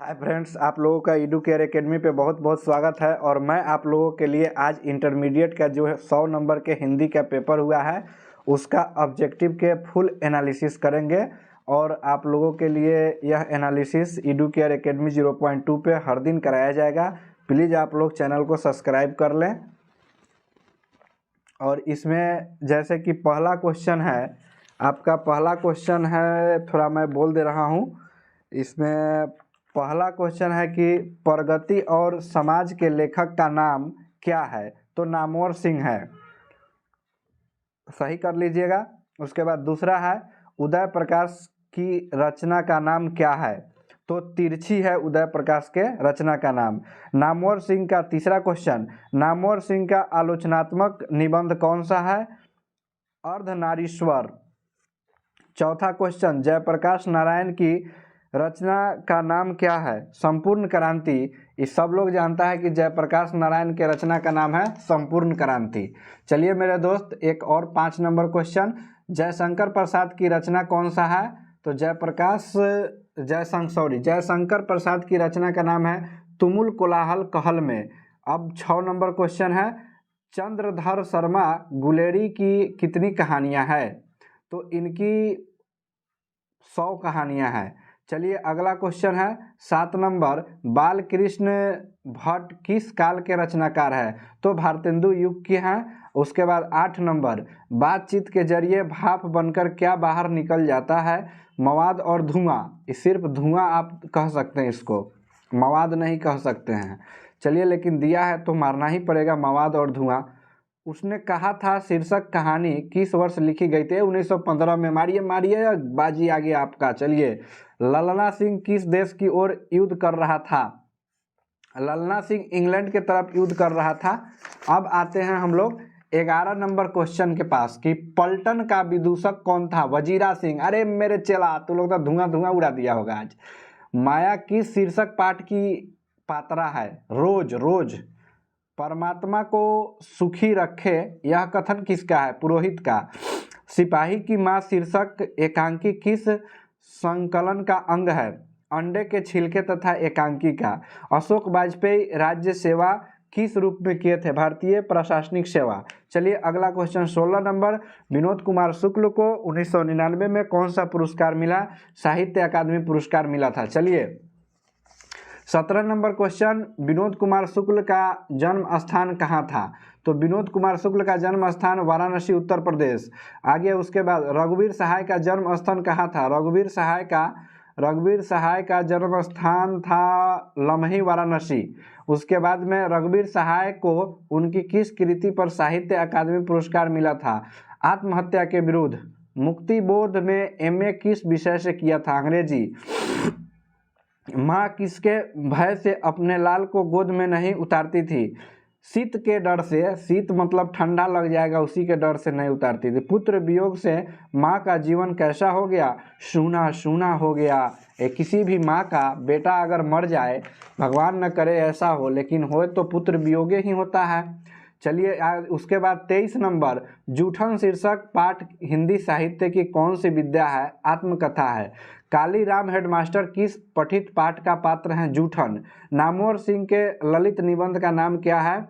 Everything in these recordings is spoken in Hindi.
हाय फ्रेंड्स, आप लोगों का एडुकेयर एकेडमी पे बहुत बहुत स्वागत है। और मैं आप लोगों के लिए आज इंटरमीडिएट का जो है 100 नंबर के हिंदी का पेपर हुआ है उसका ऑब्जेक्टिव के फुल एनालिसिस करेंगे। और आप लोगों के लिए यह एनालिसिस एडुकेयर एकेडमी 0.2 पे हर दिन कराया जाएगा। प्लीज़ आप लोग चैनल को सब्सक्राइब कर लें। और इसमें जैसे कि पहला क्वेश्चन है, आपका पहला क्वेश्चन है, थोड़ा मैं बोल दे रहा हूँ। इसमें पहला क्वेश्चन है कि प्रगति और समाज के लेखक का नाम क्या है? तो नामवर सिंह है, सही कर लीजिएगा। उसके बाद दूसरा है उदय प्रकाश की रचना का नाम क्या है? तो तिरछी है उदय प्रकाश के रचना का नाम। नामवर सिंह का तीसरा क्वेश्चन, नामवर सिंह का आलोचनात्मक निबंध कौन सा है? अर्धनारीश्वर। चौथा क्वेश्चन, जयप्रकाश नारायण की रचना का नाम क्या है? संपूर्ण क्रांति। ये सब लोग जानता है कि जयप्रकाश नारायण के रचना का नाम है संपूर्ण क्रांति। चलिए मेरे दोस्त, एक और 5 नंबर क्वेश्चन, जयशंकर प्रसाद की रचना कौन सा है? तो जयशंकर प्रसाद की रचना का नाम है तुमुल कोलाहल कहल में। अब 6 नंबर क्वेश्चन है, चंद्रधर शर्मा गुलेरी की कितनी कहानियां हैं? तो इनकी 100 कहानियां हैं। चलिए अगला क्वेश्चन है 7 नंबर, बाल कृष्ण भट्ट किस काल के रचनाकार है? तो भारतेंदु युग के हैं। उसके बाद 8 नंबर, बातचीत के जरिए भाप बनकर क्या बाहर निकल जाता है? मवाद और धुआं। सिर्फ धुआं आप कह सकते हैं, इसको मवाद नहीं कह सकते हैं। चलिए, लेकिन दिया है तो मारना ही पड़ेगा, मवाद और धुआं। उसने कहा था शीर्षक कहानी किस वर्ष लिखी गई थी? 1915 में। मारिए मारिए, बाजी आ गया आपका। चलिए, ललना सिंह किस देश की ओर युद्ध कर रहा था? ललना सिंह इंग्लैंड की तरफ युद्ध कर रहा था। अब आते हैं हम लोग 11 नंबर क्वेश्चन के पास कि पलटन का विदूषक कौन था? वजीरा सिंह। अरे मेरे चेला, तू लोग तो धुआं धुआं उड़ा दिया होगा आज। माया किस शीर्षक पाठ की पात्रा है? रोज रोज। परमात्मा को सुखी रखे, यह कथन किसका है? पुरोहित का। सिपाही की मां शीर्षक एकांकी किस संकलन का अंग है? अंडे के छिलके तथा एकांकी का। अशोक वाजपेयी राज्य सेवा किस रूप में किए थे? भारतीय प्रशासनिक सेवा। चलिए अगला क्वेश्चन 16 नंबर, विनोद कुमार शुक्ल को 1999 में कौन सा पुरस्कार मिला? साहित्य अकादमी पुरस्कार मिला था। चलिए 17 नंबर क्वेश्चन, विनोद कुमार शुक्ल का जन्म स्थान कहाँ था? तो विनोद कुमार शुक्ल का जन्म स्थान वाराणसी, उत्तर प्रदेश। आगे उसके बाद रघुवीर सहाय का जन्म स्थान कहाँ था? रघुवीर सहाय का जन्म स्थान था लमही, वाराणसी। उसके बाद में रघुवीर सहाय को उनकी किस कृति पर साहित्य अकादमी पुरस्कार मिला था? आत्महत्या के विरुद्ध। मुक्ति बोध में MA किस विषय से किया था? अंग्रेजी। माँ किसके भय से अपने लाल को गोद में नहीं उतारती थी? शीत के डर से। शीत मतलब ठंडा लग जाएगा, उसी के डर से नहीं उतारती थी। पुत्र वियोग से माँ का जीवन कैसा हो गया? सूना सूना हो गया। किसी भी माँ का बेटा अगर मर जाए, भगवान न करे ऐसा हो, लेकिन हो तो पुत्र वियोगे ही होता है। चलिए उसके बाद 23 नंबर, जूठन शीर्षक पाठ हिंदी साहित्य की कौन सी विद्या है? आत्मकथा है। काली राम हेडमास्टर किस पठित पाठ का पात्र हैं? जूठन। नामवर सिंह के ललित निबंध का नाम क्या है?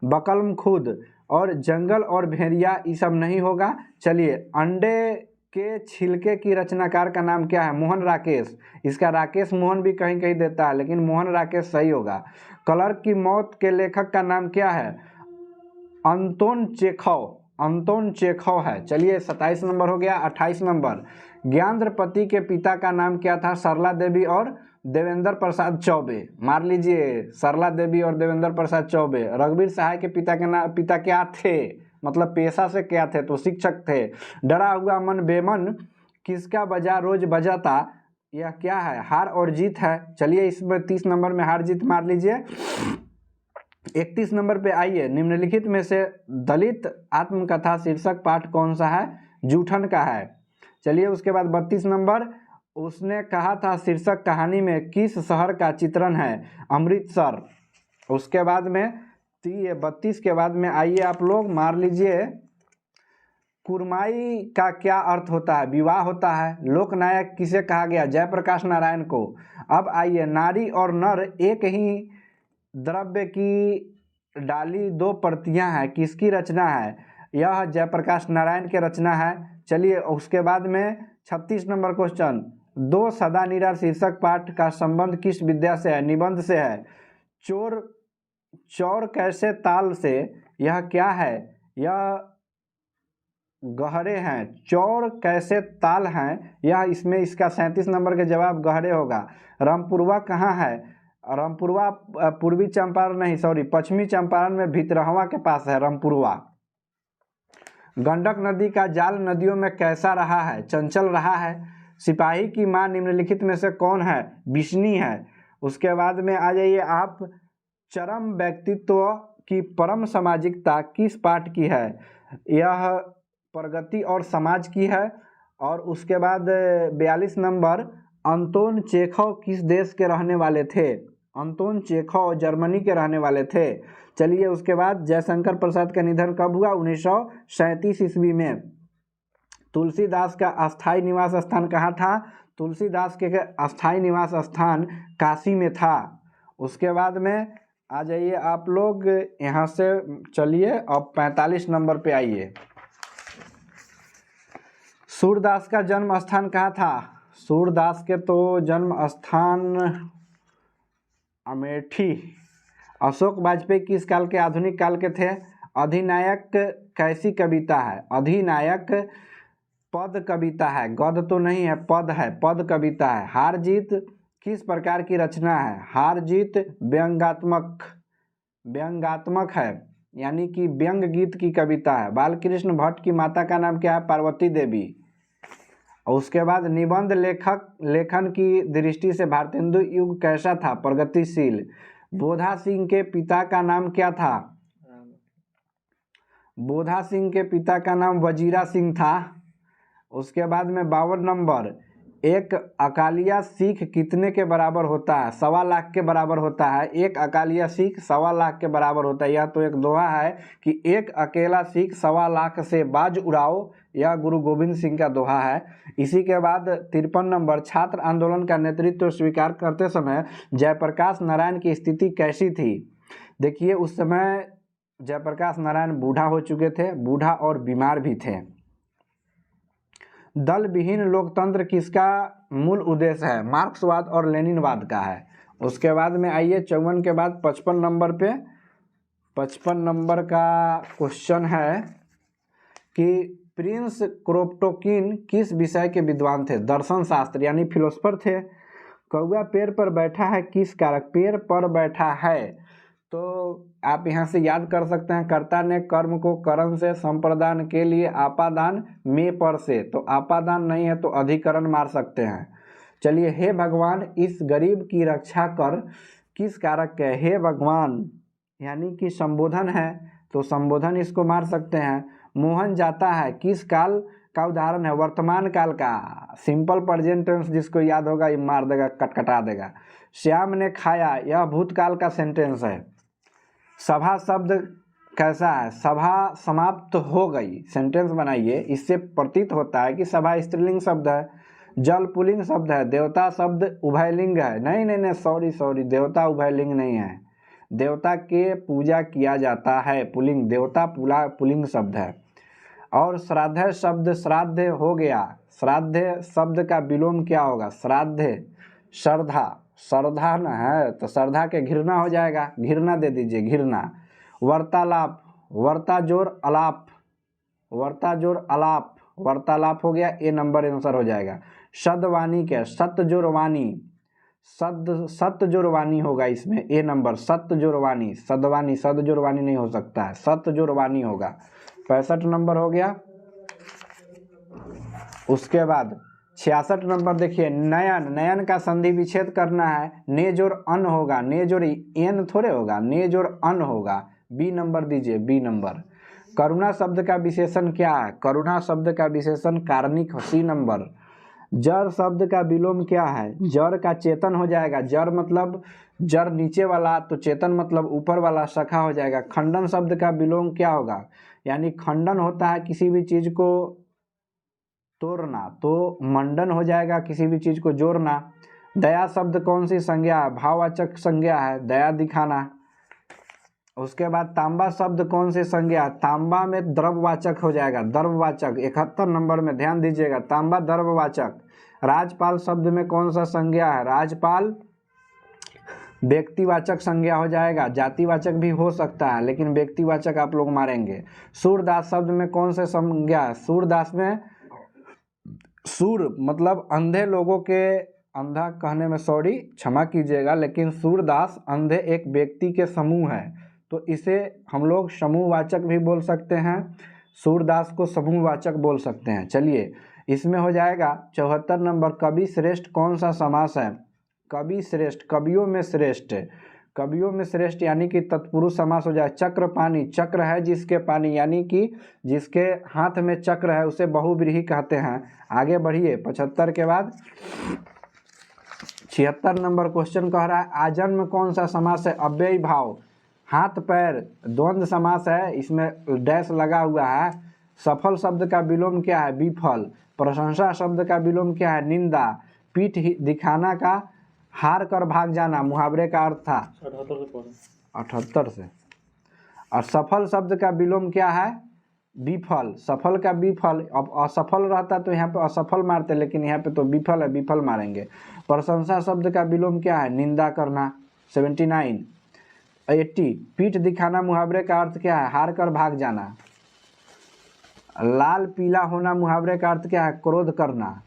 बकलम खुद। और जंगल और भेड़िया ये सब नहीं होगा। चलिए, अंडे के छिलके की रचनाकार का नाम क्या है? मोहन राकेश। इसका राकेश मोहन भी कहीं कहीं देता है, लेकिन मोहन राकेश सही होगा। क्लर्क की मौत के लेखक का नाम क्या है? अंतोन चेखव है। चलिए 27 नंबर हो गया। 28 नंबर, ज्ञानद्रपति के पिता का नाम क्या था? सरला देवी और देवेंद्र प्रसाद चौबे। मार लीजिए, सरला देवी और देवेंद्र प्रसाद चौबे। रघुवीर सहाय के पिता क्या थे? मतलब पेशा से क्या थे? तो शिक्षक थे। डरा हुआ मन बेमन किसका बजा रोज बजाता? यह क्या है? हार और जीत है। चलिए इसमें 30 नंबर में हार जीत मार लीजिए। 31 नंबर पे आइए, निम्नलिखित में से दलित आत्मकथा शीर्षक पाठ कौन सा है? जूठन का है। चलिए उसके बाद 32 नंबर, उसने कहा था शीर्षक कहानी में किस शहर का चित्रण है? अमृतसर। उसके बाद में 32 के बाद में आइए आप लोग मार लीजिए कुरमाई का क्या अर्थ होता है? विवाह होता है। लोकनायक किसे कहा गया? जयप्रकाश नारायण को। अब आइए, नारी और नर एक ही द्रव्य की डाली दो प्रतियां हैं, किसकी रचना है? यह जयप्रकाश नारायण की रचना है। चलिए उसके बाद में 36 नंबर क्वेश्चन, दो सदा नीरा शीर्षक पाठ का संबंध किस विद्या से है? निबंध से है। चौर कैसे ताल से, यह क्या है? यह गहरे हैं। चौर कैसे ताल हैं, यह इसमें इसका 37 नंबर के जवाब गहरे होगा। रामपुरवा कहाँ है? रामपुरवा पूर्वी चंपारण नहीं, सॉरी, पश्चिमी चंपारण में भितरहवा के पास है रामपुरवा। गंडक नदी का जाल नदियों में कैसा रहा है? चंचल रहा है। सिपाही की मां निम्नलिखित में से कौन है? बिश्नी है। उसके बाद में आ जाइए आप, चरम व्यक्तित्व की परम सामाजिकता किस पाठ की है? यह प्रगति और समाज की है। और उसके बाद 42 नंबर, अंतोन चेखव किस देश के रहने वाले थे? अंतोन चेखव जर्मनी के रहने वाले थे। चलिए उसके बाद, जयशंकर प्रसाद का निधन कब हुआ? 1937 ईस्वी में। तुलसीदास का अस्थायी निवास स्थान कहाँ था? तुलसीदास के अस्थायी निवास स्थान काशी में था। उसके बाद में आ जाइए आप लोग यहाँ से, चलिए अब 45 नंबर पे आइए। सूरदास का जन्म स्थान कहाँ था? सूरदास के तो जन्म स्थान अमेठी। अशोक वाजपेयी किस काल के आधुनिक काल के थे? अधिनायक कैसी कविता है? अधिनायक पद कविता है, गद्य तो नहीं है, पद है, पद कविता है। हार जीत किस प्रकार की रचना है? हार जीत व्यंग्यात्मक है, यानी कि व्यंग गीत की कविता है। बालकृष्ण भट्ट की माता का नाम क्या है? पार्वती देवी। और उसके बाद, निबंध लेखन की दृष्टि से भारतेंदु युग कैसा था? प्रगतिशील। बोधा सिंह के पिता का नाम क्या था? बोधा सिंह के पिता का नाम वजीरा सिंह था। उसके बाद में 52 नंबर, एक अकालिया सिख कितने के बराबर होता है? 1.25 लाख के बराबर होता है। एक अकालिया सिख 1.25 लाख के बराबर होता है। यह तो एक दोहा है कि एक अकेला सिख 1.25 लाख से बाज उड़ाओ, यह गुरु गोविंद सिंह का दोहा है। इसी के बाद 53 नंबर, छात्र आंदोलन का नेतृत्व स्वीकार करते समय जयप्रकाश नारायण की स्थिति कैसी थी? देखिए उस समय जयप्रकाश नारायण बूढ़ा हो चुके थे, बूढ़ा और बीमार भी थे। दल विहीन लोकतंत्र किसका मूल उद्देश्य है? मार्क्सवाद और लेनिनवाद का है। उसके बाद में आइए 54 के बाद 55 नंबर पे, 55 नंबर का क्वेश्चन है कि प्रिंस क्रोपोटकिन किस विषय के विद्वान थे? दर्शन शास्त्र यानी फिलोसफर थे। कौआ पेड़ पर बैठा है किस कारक? पेड़ पर बैठा है तो आप यहाँ से याद कर सकते हैं, कर्ता ने कर्म को करण से, संप्रदान के लिए आपादान में पर से, तो आपादान नहीं है तो अधिकरण मार सकते हैं। चलिए, हे भगवान इस गरीब की रक्षा कर किस कारक के? हे भगवान यानी कि संबोधन है तो संबोधन इसको मार सकते हैं। मोहन जाता है किस काल का उदाहरण है? वर्तमान काल का। सिंपल प्रेजेंट टेंस जिसको याद होगा ये मार देगा, कटकटा देगा। श्याम ने खाया, यह भूतकाल का सेंटेंस है। सभा शब्द कैसा है? सभा समाप्त हो गई, सेंटेंस बनाइए। इससे प्रतीत होता है कि सभा स्त्रीलिंग शब्द है। जल पुल्लिंग शब्द है। देवता शब्द उभयलिंग है। नहीं, सॉरी, देवता उभयलिंग नहीं है। देवता के पूजा किया जाता है, पुल्लिंग। देवता पुल्लिंग शब्द है। और श्राद्ध शब्द, श्राद्ध हो गया। श्राद्ध शब्द का विलोम क्या होगा? श्राद्ध, श्रद्धा न है तो श्रद्धा के घृणा हो जाएगा, घृणा दे दीजिए, घृणा। वार्तालाप, वर्ता जोर अलाप, वार्तालाप हो गया, ए नंबर आंसर हो जाएगा। सदवाणी के, सत्य जोर वाणी, सत्य जोर वाणी होगा इसमें, ए नंबर। सत्य जोर वाणी, सदवाणी, सद जोर वाणी नहीं हो सकता है, सत्य जोर वाणी होगा। 65 नंबर हो गया। उसके बाद 66 नंबर देखिए, नयन का संधि विच्छेद करना है। ने जोर अन होगा, ने जोर एन थोड़े होगा, ने जोर अन होगा। बी नंबर दीजिए, बी नंबर। करुणा शब्द का विशेषण क्या है? करुणा शब्द का विशेषण कारणिक, सी नंबर। जड़ शब्द का विलोम क्या है? जड़ का चेतन हो जाएगा। जड़ मतलब जड़ नीचे वाला, तो चेतन मतलब ऊपर वाला, शाखा हो जाएगा। खंडन शब्द का विलोम क्या होगा, यानी खंडन होता है किसी भी चीज को तोड़ना, तो मंडन हो जाएगा किसी भी चीज को जोड़ना। दया शब्द कौन सी संज्ञा है, भाववाचक संज्ञा है, दया दिखाना। उसके बाद तांबा शब्द कौन सी संज्ञा, तांबा में द्रव्यवाचक हो जाएगा, द्रव्यवाचक। 71 नंबर में ध्यान दीजिएगा, तांबा द्रव्यवाचक। राजपाल शब्द में कौन सा संज्ञा है, राजपाल व्यक्तिवाचक संज्ञा हो जाएगा, जातिवाचक भी हो सकता है लेकिन व्यक्तिवाचक आप लोग मारेंगे। सूरदास शब्द में कौन से संज्ञा है, सूरदास में सूर मतलब अंधे लोगों के, अंधा कहने में सॉरी क्षमा कीजिएगा, लेकिन सूरदास अंधे एक व्यक्ति के समूह है, तो इसे हम लोग समूहवाचक भी बोल सकते हैं, सूरदास को समूहवाचक बोल सकते हैं। चलिए इसमें हो जाएगा 74 नंबर, कवि श्रेष्ठ कौन सा समास है, कवि श्रेष्ठ, कवियों में श्रेष्ठ, कवियों में श्रेष्ठ यानी कि तत्पुरुष समास हो जाए। चक्रपाणी, चक्र है जिसके पानी, यानी कि जिसके हाथ में चक्र है उसे बहुव्रीहि कहते हैं। आगे बढ़िए 75 के बाद 76 नंबर क्वेश्चन कह रहा है आजन्म कौन सा समास है, अव्ययी भाव, हाथ पैर द्वंद्व समास है, इसमें डैश लगा हुआ है। सफल शब्द का विलोम क्या है, विफल। प्रशंसा शब्द का विलोम क्या है, निंदा। पीठ दिखाना का हार कर भाग जाना मुहावरे का अर्थ था 78 से। और सफल शब्द का विलोम क्या है, विफल। सफल का विफल, अब असफल रहता तो यहाँ पे असफल मारते, लेकिन यहाँ पे तो विफल है, विफल मारेंगे। प्रशंसा शब्द का विलोम क्या है, निंदा करना। 79 80 पीठ दिखाना मुहावरे का अर्थ क्या है, हार कर भाग जाना। लाल पीला होना मुहावरे का अर्थ क्या है, क्रोध करना।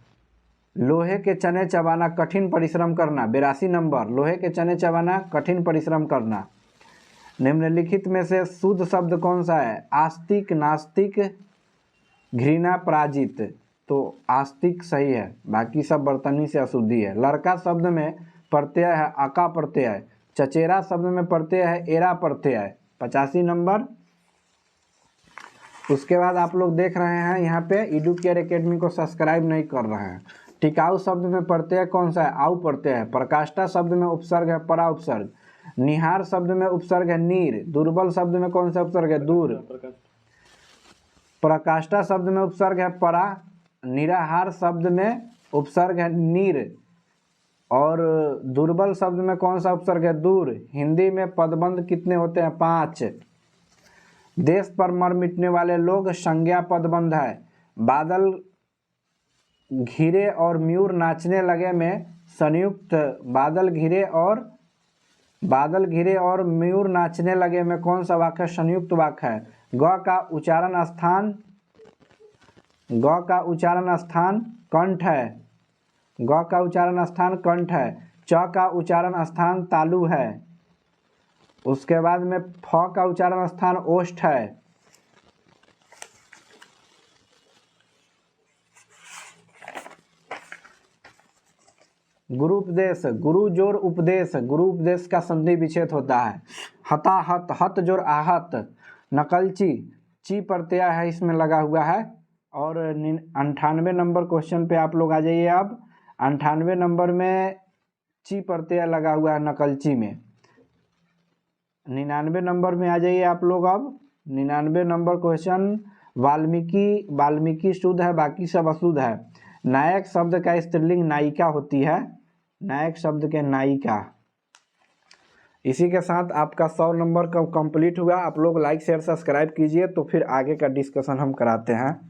लोहे के चने चबाना कठिन परिश्रम करना। 82 नंबर, लोहे के चने चबाना कठिन परिश्रम करना। निम्नलिखित में से शुद्ध शब्द कौन सा है, आस्तिक, नास्तिक, घृणा, पराजित। तो आस्तिक सही है, बाकी सब बर्तनी से अशुद्धि है। लड़का शब्द में प्रत्यय है अका प्रत्यय। चचेरा शब्द में प्रत्यय है एरा प्रत्यय। 85 नंबर। उसके बाद आप लोग देख रहे हैं यहाँ पे एडुकेयर एकेडमी को सब्सक्राइब नहीं कर रहे हैं। टिकाऊ शब्द में प्रत्यय कौन सा है, आउ प्रत्यय है। प्रकाष्ठा शब्द में उपसर्ग है परा उपसर्ग। निहार शब्द में उपसर्ग है नीर। दुर्बल शब्द में कौन सा उपसर्ग है, दूर। प्रकाष्ठा शब्द में उपसर्ग है परा। निराहार शब्द में उपसर्ग है नीर। और दुर्बल शब्द में कौन सा उपसर्ग है, दूर। हिंदी में पदबंध कितने होते हैं, 5। देश पर मर मिटने वाले लोग संज्ञा पदबंध है। बादल घिरे और मयूर नाचने लगे में संयुक्त, बादल घिरे और मयूर नाचने लगे में कौन सा वाक्य संयुक्त वाक्य है। ग का उच्चारण स्थान कंठ है, ग का उच्चारण स्थान कंठ है। च का उच्चारण स्थान तालु है। उसके बाद में फ का उच्चारण स्थान ओष्ठ है। गुरु उपदेश, गुरु जोर उपदेश, गुरु उपदेश का संधि विच्छेद होता है। हताहत, हत जोर आहत। नकलची, ची प्रत्यय है इसमें लगा हुआ है। और 98 नंबर क्वेश्चन पे आप लोग आ जाइए। अब 98 नंबर में ची प्रत्यय लगा हुआ है नकलची में। 99 नंबर में आ जाइए आप लोग। अब 99 नंबर क्वेश्चन, वाल्मीकि शुद्ध है, बाकी सब अशुद्ध है। नायक शब्द का स्त्रीलिंग नायिका होती है, नायक शब्द के नायिका। इसी के साथ आपका 100 नंबर का कंप्लीट हुआ। आप लोग लाइक शेयर सब्सक्राइब कीजिए, तो फिर आगे का डिस्कशन हम कराते हैं।